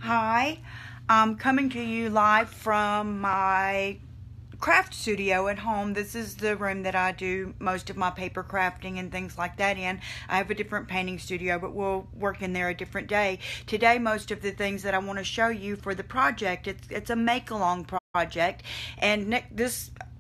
Hi, I'm coming to you live from my craft studio at home. This is the room that I do most of my paper crafting and things like that in. I have a different painting studio, but we'll work in there a different day. Today, most of the things that I want to show you for the project, it's a make-along project, and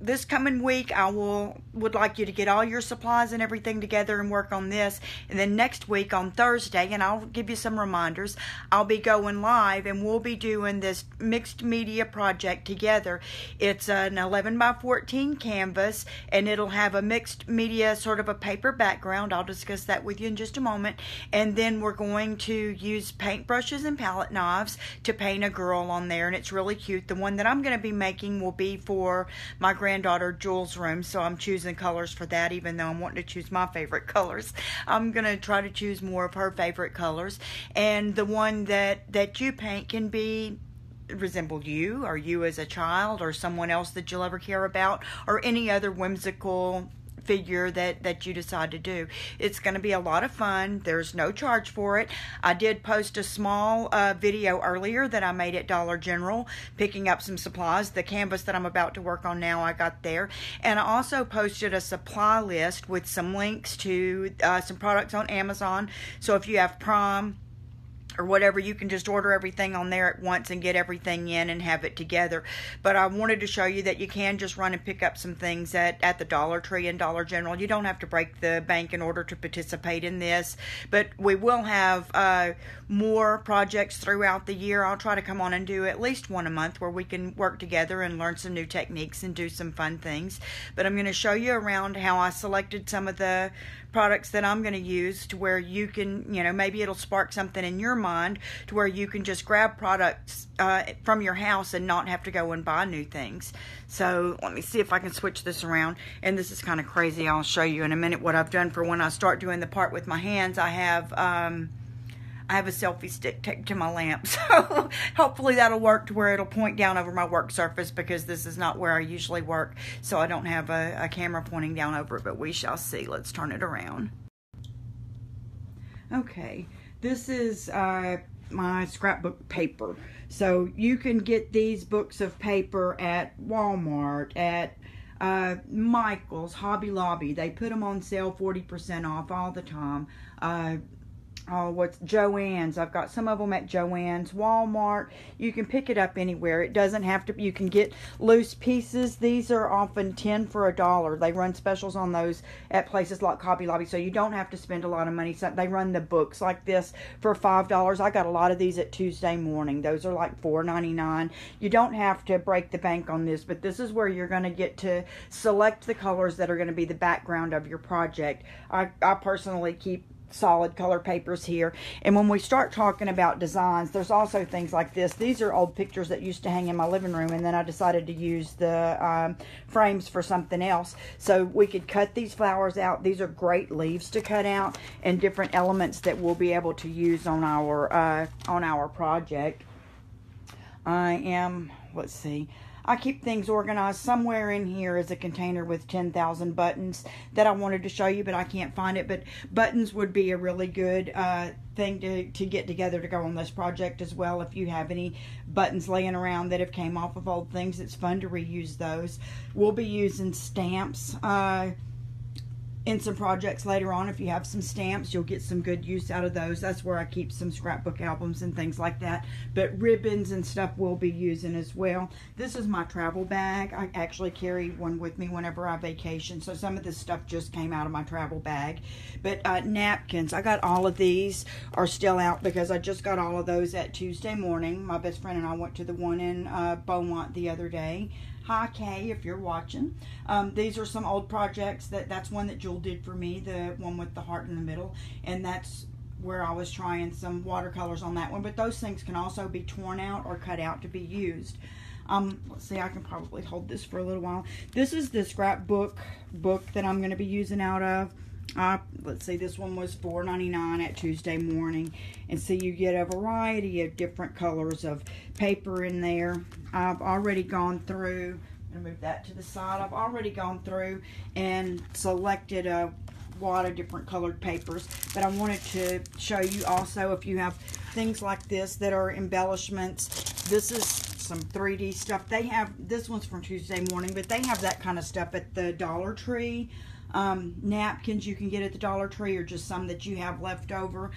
this coming week I would like you to get all your supplies and everything together and work on this, and then next week on Thursday, and I'll give you some reminders, I'll be going live and we'll be doing this mixed media project together. It's an 11 by 14 canvas, and it'll have a mixed media sort of a paper background. I'll discuss that with you in just a moment. And then we're going to use paintbrushes and palette knives to paint a girl on there, and it's really cute. The one that I'm going to be making will be for my granddaughter Jules' room, so I'm choosing colors for that, even though I'm wanting to choose my favorite colors. I'm going to try to choose more of her favorite colors, and the one that you paint can be resemble you, or you as a child, or someone else that you'll ever care about, or any other whimsical figure that you decide to do. It's going to be a lot of fun. There's no charge for it. I did post a small video earlier that I made at Dollar General picking up some supplies. The canvas that I'm about to work on now I got there, and I also posted a supply list with some links to some products on Amazon, so if you have Prime or whatever, you can just order everything on there at once and get everything in and have it together. But I wanted to show you that you can just run and pick up some things at the Dollar Tree and Dollar General. You don't have to break the bank in order to participate in this, but we will have more projects throughout the year. I'll try to come on and do at least one a month where we can work together and learn some new techniques and do some fun things. But I'm going to show you around how I selected some of the products that I'm going to use, to where you can, maybe it'll spark something in your mind to where you can just grab products from your house and not have to go and buy new things. So let me see if I can switch this around, and this is kind of crazy. I'll show you in a minute what I've done for when I start doing the part with my hands. I have a selfie stick taped to my lamp, so hopefully that'll work to where it'll point down over my work surface, because this is not where I usually work, so I don't have a camera pointing down over it, but we shall see. Let's turn it around. Okay, this is my scrapbook paper. So you can get these books of paper at Walmart, at Michael's, Hobby Lobby. They put them on sale 40% off all the time. What's Joann's? I've got some of them at Joann's, Walmart. You can pick it up anywhere. It doesn't have to. You can get loose pieces. These are often 10 for $1. They run specials on those at places like Hobby Lobby, so you don't have to spend a lot of money. So they run the books like this for $5. I got a lot of these at Tuesday Morning. Those are like $4.99. You don't have to break the bank on this, but this is where you're going to get to select the colors that are going to be the background of your project. I personally keep solid color papers here, and when we start talking about designs, there's also things like this. These are old pictures that used to hang in my living room, and then I decided to use the frames for something else. So we could cut these flowers out. These are great leaves to cut out, and different elements that we'll be able to use on our project. Let's see, I keep things organized. Somewhere in here is a container with 10,000 buttons that I wanted to show you, but I can't find it. But buttons would be a really good thing to get together to go on this project as well. If you have any buttons laying around that have came off of old things, it's fun to reuse those. We'll be using stamps in some projects later on. If you have some stamps, you'll get some good use out of those. That's where I keep some scrapbook albums and things like that. But ribbons and stuff we'll be using as well. This is my travel bag. I actually carry one with me whenever I vacation, so some of this stuff just came out of my travel bag. But napkins, I got all of these are still out because I just got all of those at Tuesday Morning. My best friend and I went to the one in Beaumont the other day. Hi Kay, if you're watching. These are some old projects. That's one that Jewel did for me, the one with the heart in the middle, and that's where I was trying some watercolors on that one. But those things can also be torn out or cut out to be used. Let's see, I can probably hold this for a little while. This is the scrapbook book that I'm going to be using out of. Let's see, this one was $4.99 at Tuesday Morning, and so you get a variety of different colors of paper in there. I've already gone through, I'm going to move that to the side. I've already gone through and selected a lot of different colored papers, but I wanted to show you also, if you have things like this that are embellishments. This is some 3D stuff. They have, this one's from Tuesday Morning, but they have that kind of stuff at the Dollar Tree. Napkins you can get at the Dollar Tree, or just some that you have left over.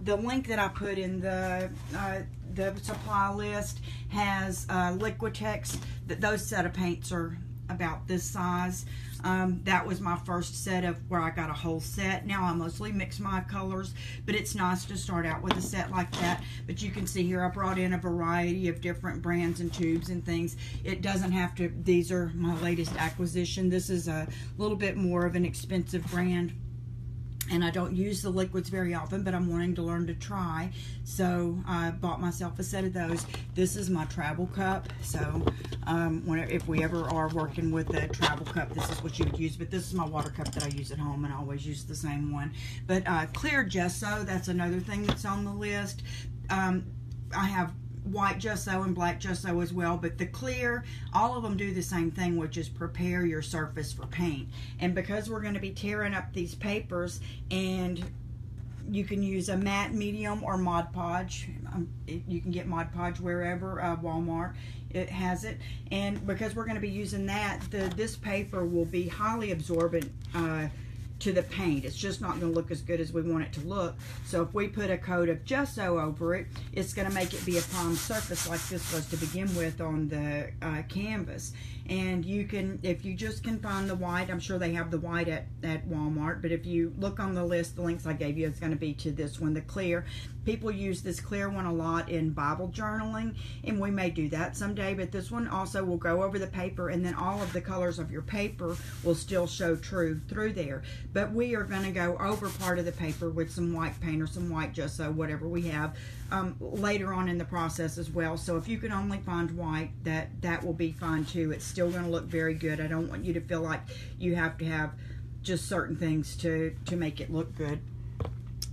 The link that I put in the supply list has Liquitex. Those set of paints are about this size. That was my first set of where I got a whole set. Now I mostly mix my colors, but it's nice to start out with a set like that. But you can see here I brought in a variety of different brands and tubes and things. It doesn't have to, these are my latest acquisition. This is a little bit more of an expensive brand, and I don't use the liquids very often, but I'm wanting to learn to try. So I bought myself a set of those. This is my travel cup. So if we ever are working with a travel cup, this is what you would use. But this is my water cup that I use at home, and I always use the same one. But clear gesso, that's another thing that's on the list. I have white gesso and black gesso as well, but the clear, all of them do the same thing, which is prepare your surface for paint. And because we're going to be tearing up these papers, and you can use a matte, medium, or Mod Podge. You can get Mod Podge wherever, Walmart it has it. And because we're going to be using that, this paper will be highly absorbent to the paint. It's just not going to look as good as we want it to look. So if we put a coat of gesso over it, it's going to make it be a prime surface like this was to begin with on the canvas. And you can, if you just can find the white, I'm sure they have the white at Walmart, but if you look on the list, the links I gave you, it's going to be to this one, the clear. People use this clear one a lot in Bible journaling, and we may do that someday, but this one also will go over the paper, and then all of the colors of your paper will still show true through there. But we are going to go over part of the paper with some white paint or some white gesso, whatever we have, later on in the process as well. So if you can only find white, that will be fine too. It's still going to look very good. I don't want you to feel like you have to have just certain things to make it look good.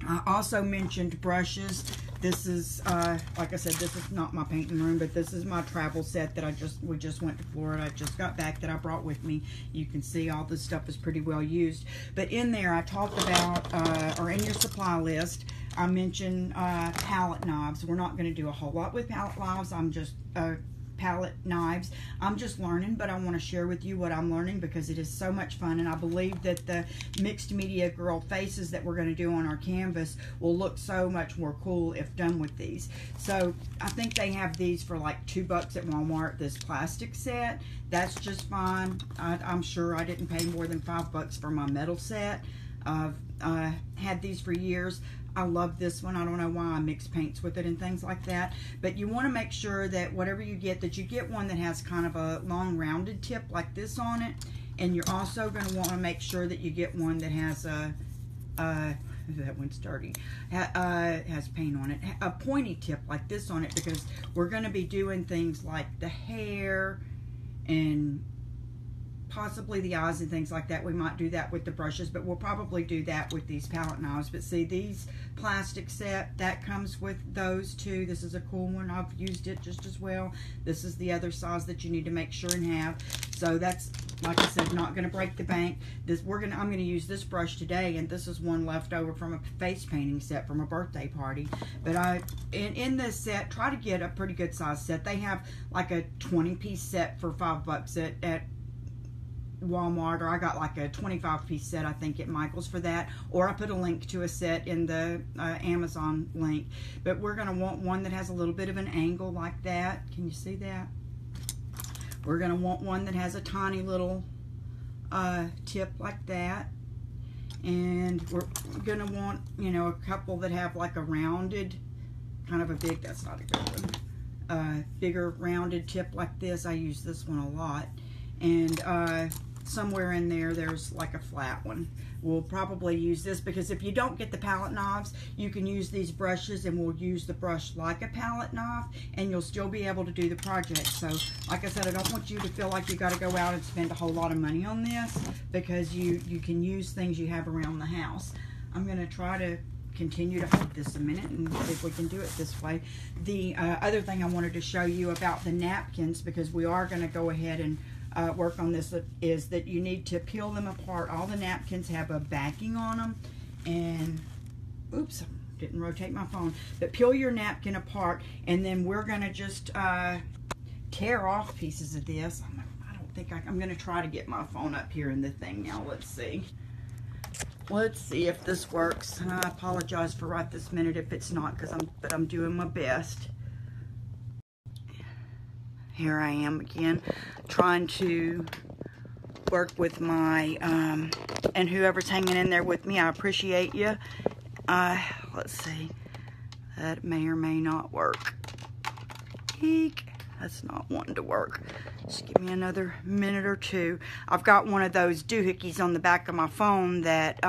I also mentioned brushes. This is, like I said, this is not my painting room, but this is my travel set that we just went to Florida. I just got back, that I brought with me. You can see all this stuff is pretty well used. But in there, I talked about, or in your supply list, I mentioned palette knives. We're not going to do a whole lot with palette knives. Palette knives. I'm just learning, but I want to share with you what I'm learning because it is so much fun, and I believe that the mixed media girl faces that we're going to do on our canvas will look so much more cool if done with these. So I think they have these for like $2 at Walmart, this plastic set. That's just fine. I'm sure I didn't pay more than $5 for my metal set. I've had these for years. I love this one. I don't know why I mix paints with it and things like that. But you want to make sure that whatever you get, that you get one that has kind of a long rounded tip like this on it. And you're also going to want to make sure that you get one that has a, that one's dirty, has paint on it, a pointy tip like this on it, because we're going to be doing things like the hair and possibly the eyes and things like that. We might do that with the brushes, but we'll probably do that with these palette knives. But see, these plastic set, that comes with those too. This is a cool one. I've used it just as well. This is the other size that you need to make sure and have. So that's, like I said, not going to break the bank. I'm going to use this brush today, and this is one left over from a face painting set from a birthday party. But in this set, try to get a pretty good size set. They have like a 20-piece set for $5 at Walmart, or I got like a 25-piece set, I think, at Michael's for that, or I put a link to a set in the Amazon link. But we're going to want one that has a little bit of an angle like that. Can you see that? We're going to want one that has a tiny little tip like that, and we're going to want, you know, a couple that have like a rounded, kind of a big, that's not a good one, bigger rounded tip like this. I use this one a lot. And somewhere in there, there's like a flat one. We'll probably use this, because if you don't get the palette knives, you can use these brushes, and we'll use the brush like a palette knife, and you'll still be able to do the project. So, like I said, I don't want you to feel like you got to go out and spend a whole lot of money on this, because you can use things you have around the house. I'm going to try to continue to hold this a minute and see if we can do it this way. The other thing I wanted to show you about the napkins, because we are going to go ahead and work on this, is that you need to peel them apart. All the napkins have a backing on them, and oops, didn't rotate my phone, but peel your napkin apart, and then we're going to just tear off pieces of this. I don't think I'm going to try to get my phone up here in the thing now. Let's see. Let's see if this works. And I apologize for right this minute if it's not, but I'm doing my best. Here I am again, trying to work with my, and whoever's hanging in there with me, I appreciate you. Let's see. That may or may not work. Eek. That's not wanting to work. Just give me another minute or two. I've got one of those doohickeys on the back of my phone that,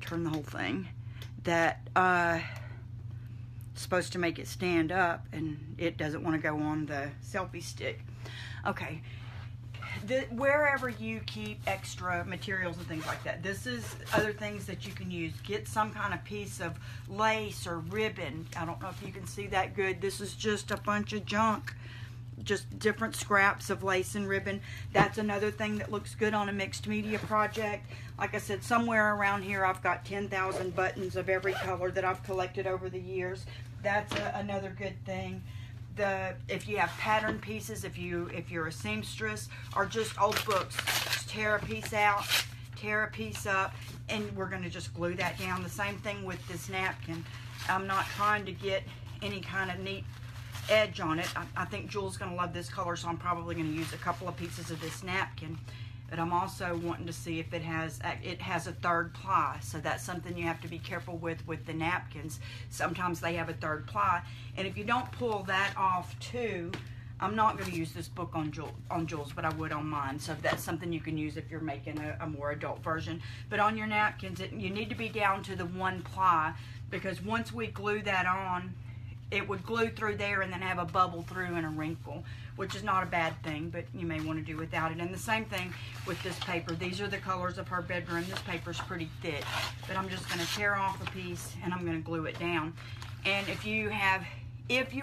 turn the whole thing, that, supposed to make it stand up, and it doesn't want to go on the selfie stick. Okay. Wherever you keep extra materials and things like that, this is other things that you can use. Get some kind of piece of lace or ribbon. I don't know if you can see that good. This is just a bunch of junk, just different scraps of lace and ribbon. That's another thing that looks good on a mixed media project. Like I said, somewhere around here I've got 10,000 buttons of every color that I've collected over the years. That's another good thing. If you have pattern pieces, if you're a seamstress, or just old books, just tear a piece out, tear a piece up, and we're going to just glue that down. The same thing with this napkin. I'm not trying to get any kind of neat edge on it. I think Jules going to love this color, so I'm probably going to use a couple of pieces of this napkin. But I'm also wanting to see if it has a third ply, so that's something you have to be careful with the napkins. Sometimes they have a third ply, and if you don't pull that off too, I'm not going to use this book on Jules, but I would on mine. So that's something you can use if you're making a more adult version. But on your napkins, you need to be down to the 1 ply, because once we glue that on, it would glue through there and then have a bubble through and a wrinkle, which is not a bad thing, but you may want to do without it. And the same thing with this paper. These are the colors of her bedroom. This paper's pretty thick, but I'm just going to tear off a piece and I'm going to glue it down. And if you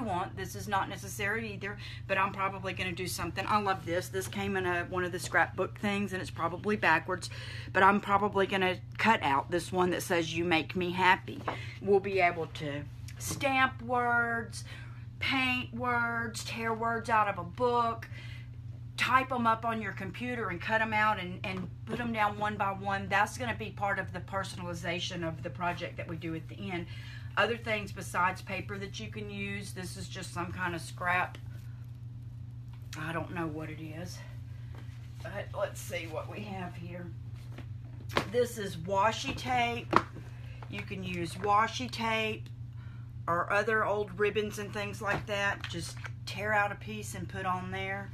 want, this is not necessary either, but I'm probably going to do something. I love this. This came in one of the scrapbook things, and it's probably backwards, but I'm probably going to cut out this one that says, "You make me happy." We'll be able to stamp words, paint words, tear words out of a book, type them up on your computer and cut them out and put them down one by one. That's going to be part of the personalization of the project that we do at the end. Other things besides paper that you can use, this is just some kind of scrap. I don't know what it is, but let's see what we have here. This is washi tape. You can use washi tape or other old ribbons and things like that. Just tear out a piece and put on there.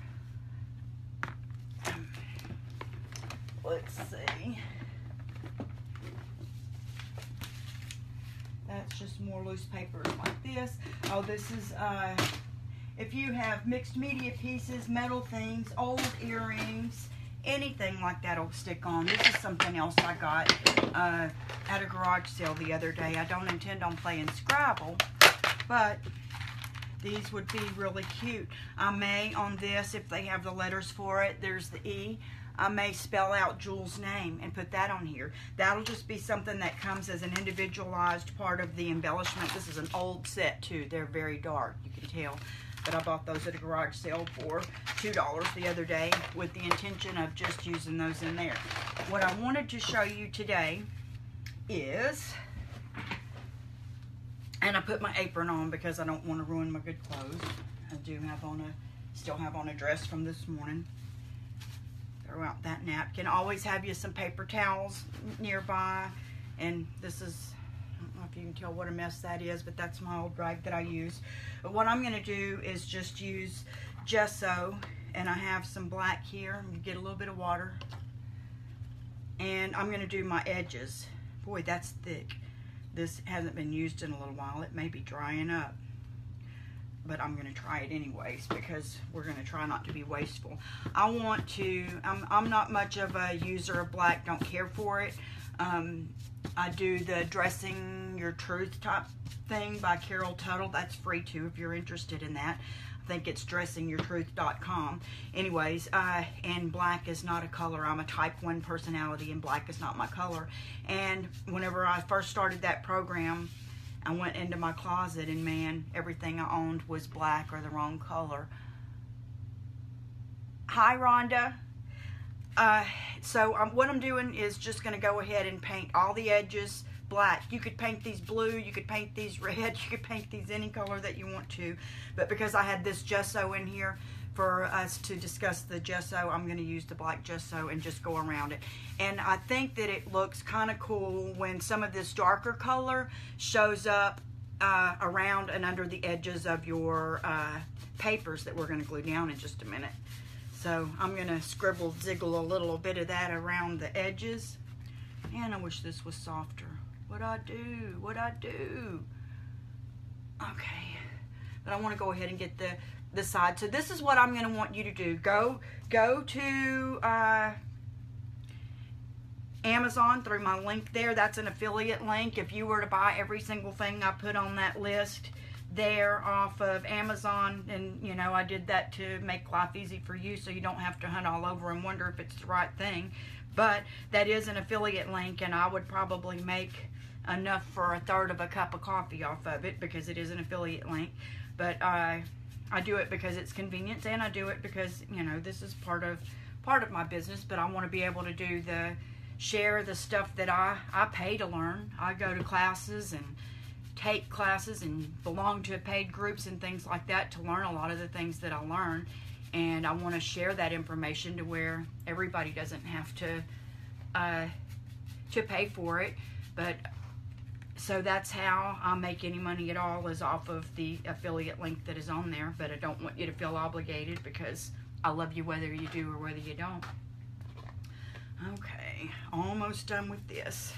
Let's see. That's just more loose papers like this. Oh, this is, if you have mixed media pieces, metal things, old earrings, anything like that will stick on. This is something else I got at a garage sale the other day. I don't intend on playing Scrabble, but these would be really cute. I may, on this, if they have the letters for it, there's the E, I may spell out Jules' name and put that on here. That'll just be something that comes as an individualized part of the embellishment. This is an old set too. They're very dark, you can tell. But I bought those at a garage sale for $2 the other day with the intention of just using those in there. What I wanted to show you today is, and I put my apron on because I don't want to ruin my good clothes. I do have on still have on a dress from this morning. Throw out that napkin. Always have you some paper towels nearby. And this is, I don't know if you can tell what a mess that is, but that's my old rag that I use. But what I'm going to do is just use gesso, and I have some black here. I'm going to get a little bit of water, and I'm going to do my edges. Boy, that's thick. This hasn't been used in a little while. It may be drying up, but I'm going to try it anyways because we're going to try not to be wasteful. I want to, I'm not much of a user of black, don't care for it. I do the Dressing Your Truth type thing by Carol Tuttle. That's free too if you're interested in that. I think it's dressingyourtruth.com. Anyways, and black is not a color. I'm a type 1 personality and black is not my color. And whenever I first started that program, I went into my closet and man, everything I owned was black or the wrong color. Hi, Rhonda. So what I'm doing is just going to go ahead and paint all the edges black. You could paint these blue, you could paint these red, you could paint these any color that you want to. But because I had this gesso in here for us to discuss the gesso, I'm going to use the black gesso and just go around it. And I think that it looks kind of cool when some of this darker color shows up around and under the edges of your papers that we're going to glue down in just a minute. So I'm going to scribble, ziggle a little bit of that around the edges. And I wish this was softer. What'd I do? What'd I do? Okay. But I want to go ahead and get the side. So this is what I'm going to want you to do. Go to Amazon through my link there. That's an affiliate link. If you were to buy every single thing I put on that list there off of Amazon, and you know, I did that to make life easy for you so you don't have to hunt all over and wonder if it's the right thing. But that is an affiliate link, and I would probably make enough for 1/3 of a cup of coffee off of it because it is an affiliate link. But I do it because it's convenience, and I do it because, you know, this is part of my business. But I want to be able to share the stuff that I pay to learn. I go to classes and take classes and belong to paid groups and things like that to learn a lot of the things that I learn, and I want to share that information to where everybody doesn't have to pay for it. But so that's how I make any money at all, is off of the affiliate link that is on there. But I don't want you to feel obligated because I love you whether you do or whether you don't. Okay, almost done with this.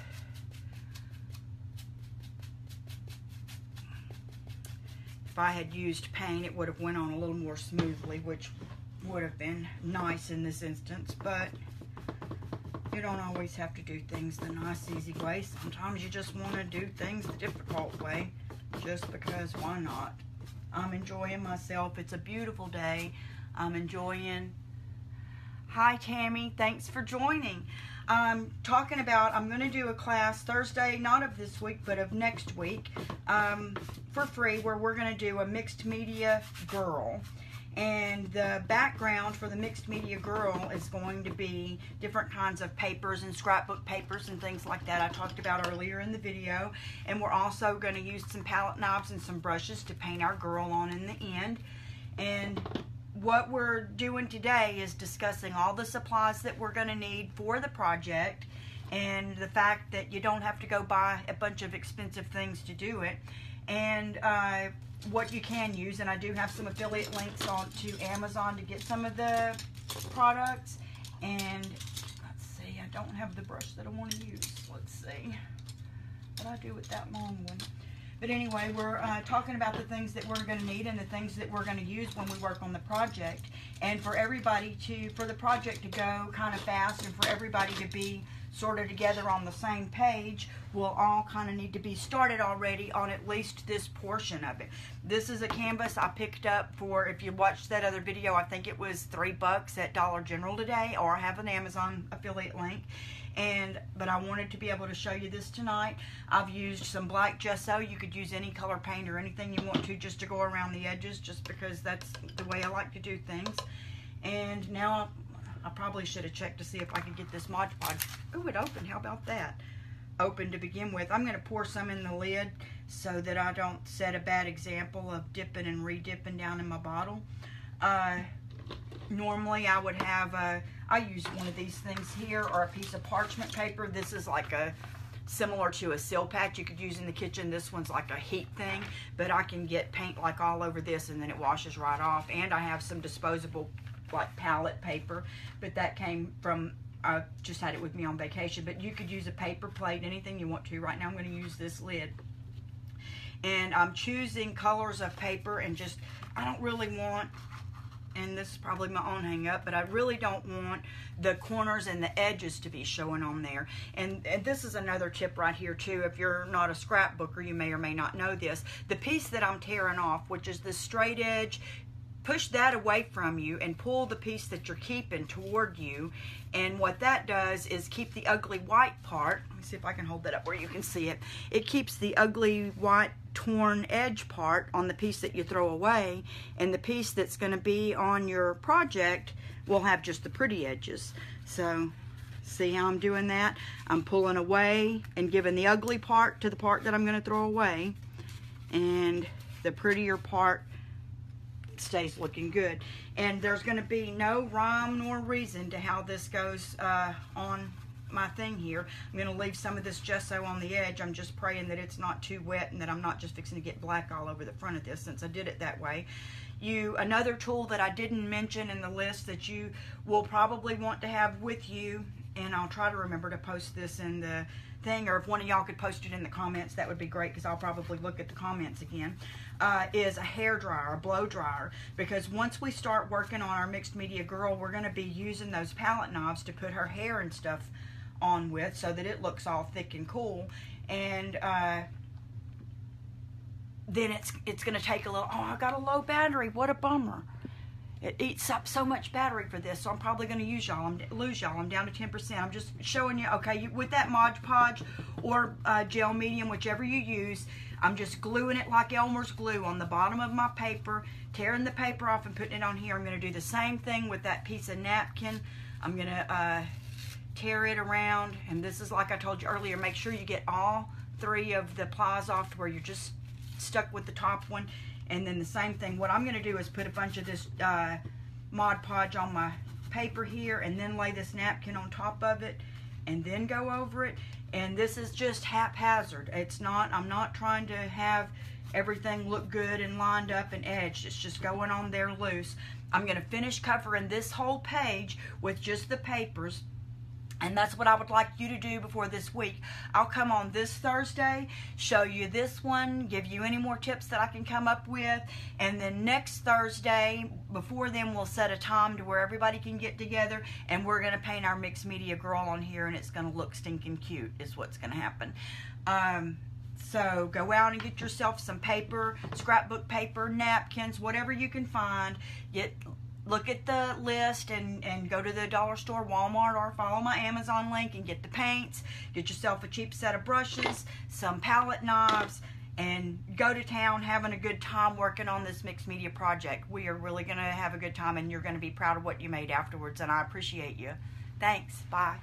If I had used paint, it would have went on a little more smoothly, which would have been nice in this instance. But you don't always have to do things the nice, easy way. Sometimes you just want to do things the difficult way, just because why not? I'm enjoying myself. It's a beautiful day. I'm enjoying. Hi, Tammy. Thanks for joining. I'm talking about, I'm going to do a class Thursday, not of this week, but of next week, for free, where we're going to do a mixed media girl. And the background for the mixed media girl is going to be different kinds of papers and scrapbook papers and things like that I talked about earlier in the video. And we're also going to use some palette knives and some brushes to paint our girl on in the end. And what we're doing today is discussing all the supplies that we're going to need for the project, and the fact that you don't have to go buy a bunch of expensive things to do it, and what you can use. And I do have some affiliate links on to Amazon to get some of the products. And let's see, I don't have the brush that I want to use. Let's see what I do with that long one. But anyway, we're talking about the things that we're going to need and the things that we're going to use when we work on the project. And for everybody for the project to go kind of fast, and for everybody to be sort of together on the same page, we'll all kind of need to be started already on at least this portion of it. This is a canvas I picked up for, if you watched that other video, I think it was $3 at Dollar General today, or I have an Amazon affiliate link. But I wanted to be able to show you this tonight. I've used some black gesso. You could use any color paint or anything you want to, just to go around the edges, just because that's the way I like to do things. And now I probably should have checked to see if I could get this Mod Podge. Oh, it opened. How about that? Open to begin with. I'm going to pour some in the lid so that I don't set a bad example of dipping and re-dipping down in my bottle. Normally I would have I use one of these things here, or a piece of parchment paper. This is like similar to a seal patch you could use in the kitchen. This one's like a heat thing, but I can get paint like all over this and then it washes right off. And I have some disposable like palette paper, but that came from, I just had it with me on vacation. But you could use a paper plate, anything you want to. Right now I'm going to use this lid. And I'm choosing colors of paper, and just, I don't really want and this is probably my own hang up, but I really don't want the corners and the edges to be showing on there. And this is another tip right here too. If you're not a scrapbooker, you may or may not know this. The piece that I'm tearing off, which is the straight edge, push that away from you and pull the piece that you're keeping toward you. And what that does is keep the ugly white part. Let me see if I can hold that up where you can see it. It keeps the ugly white torn edge part on the piece that you throw away, and the piece that's going to be on your project will have just the pretty edges. So see how I'm doing that? I'm pulling away and giving the ugly part to the part that I'm going to throw away, and the prettier part stays looking good. And there's going to be no rhyme nor reason to how this goes on my thing here. I'm going to leave some of this gesso on the edge. I'm just praying that it's not too wet and that I'm not just fixing to get black all over the front of this, since I did it that way. Another tool that I didn't mention in the list that you will probably want to have with you, and I'll try to remember to post this in the thing, or if one of y'all could post it in the comments, that would be great, because I'll probably look at the comments again, is a hair dryer, a blow dryer. Because once we start working on our mixed media girl, we're going to be using those palette knives to put her hair and stuff on with, so that it looks all thick and cool. And then it's going to take a little, oh, I got a low battery, what a bummer. It eats up so much battery for this, so I'm probably going to lose y'all. I'm down to 10%. I'm just showing you, okay, with that Mod Podge or gel medium, whichever you use, I'm just gluing it like Elmer's glue on the bottom of my paper, tearing the paper off and putting it on here. I'm going to do the same thing with that piece of napkin. I'm going to tear it around, and this is like I told you earlier, make sure you get all 3 of the plies off to where you're just stuck with the top one. And then the same thing, what I'm going to do is put a bunch of this Mod Podge on my paper here, and then lay this napkin on top of it, and then go over it. And this is just haphazard. It's not, I'm not trying to have everything look good and lined up and edged. It's just going on there loose. I'm going to finish covering this whole page with just the papers. And that's what I would like you to do before this week. I'll come on this Thursday, show you this one, give you any more tips that I can come up with. And then next Thursday, before then, we'll set a time to where everybody can get together, and we're going to paint our mixed media girl on here, and it's going to look stinking cute is what's going to happen. So go out and get yourself some paper, scrapbook paper, napkins, whatever you can find. Look at the list and go to the dollar store, Walmart, or follow my Amazon link and get the paints. Get yourself a cheap set of brushes, some palette knives, and go to town having a good time working on this mixed media project. We are really going to have a good time, and you're going to be proud of what you made afterwards, and I appreciate you. Thanks. Bye.